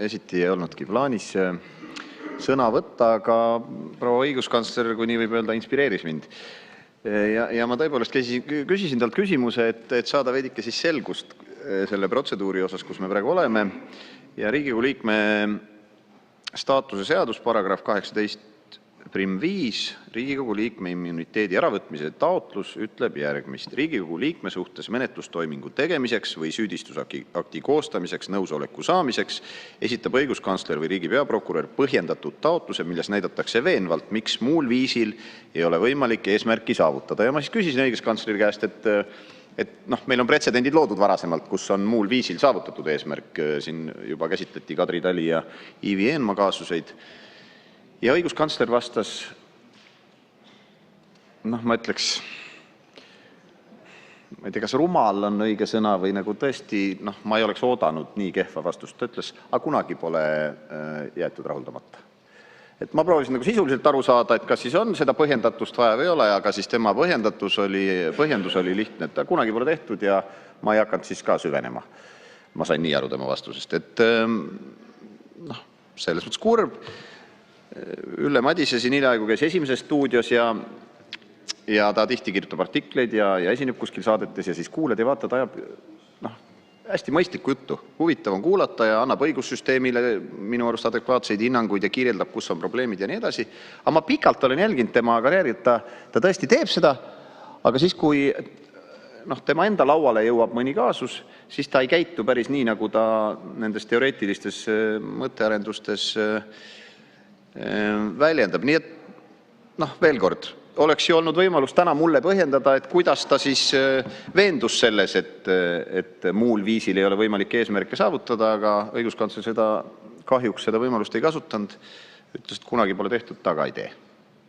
esiti ei olnudki plaanis sõna võtta, aga proua õiguskantsler, kui nii võib öelda, inspireeris mind. Ja ma tõepoolest küsisin talt küsimuse, et saada veidike siis selgust selle protseduuri osas, kus me praegu oleme. Ja Riigikogu liikme staatuse seadus, paragrahv 18.5, Riigikogu liikme immuniteedi äravõtmise taotlus ütleb järgmist. Riigikogu liikme suhtes menetlustoimingu tegemiseks või süüdistusakti koostamiseks nõusoleku saamiseks esitab õiguskantsler või riigi peaprokurör põhjendatud taotluse, milles näidatakse veenvalt, miks muul viisil ei ole võimalik eesmärki saavutada. Ja ma siis küsisin õiguskantsleri käest, et meil on pretsedendid loodud varasemalt, kus on muul viisil saavutatud eesmärk. Siin juba käsitleti Kadri Tali ja Ivi Eenmaa kaasuseid. Ja õiguskantsler vastas, ma ütleks, ma ei tea, kas rumal on õige sõna või nagu tõesti, ma ei oleks oodanud nii kehva vastust. Ta ütles, aga kunagi pole jäetud rahuldamata. Et ma proovisin nagu sisuliselt aru saada, et kas siis on seda põhjendatust vaja või ei ole, aga siis tema põhjendus oli lihtne, et ta kunagi pole tehtud ja ma ei hakanud siis ka süvenema. Ma sain nii aru tema vastusest, et selles mõttes kurb. Ülle Madise siin hiljaaegu käis Esimeses stuudios ja ta tihti kirjutab artikleid ja esineb kuskil saadetes ja siis kuuled ja vaatad, ajab hästi mõistlikku juttu. Huvitav on kuulata ja annab õigussüsteemile minu arust adekvaatseid hinnanguid ja kirjeldab, kus on probleemid ja nii edasi. Aga ma pikalt olen jälginud tema karjääri, et ta tõesti teeb seda, aga siis, kui tema enda lauale jõuab mõni kaasus, siis ta ei käitu päris nii, nagu ta nendes teoreetilistes mõttearendustes väljendab. Nii et, veel kord, oleks ju olnud võimalus täna mulle põhjendada, et kuidas ta siis veendus selles, et muul viisil ei ole võimalik eesmärke saavutada, aga õiguskantsler kahjuks seda võimalust ei kasutanud. Ütles, et kunagi pole tehtud, ta ka ei tee.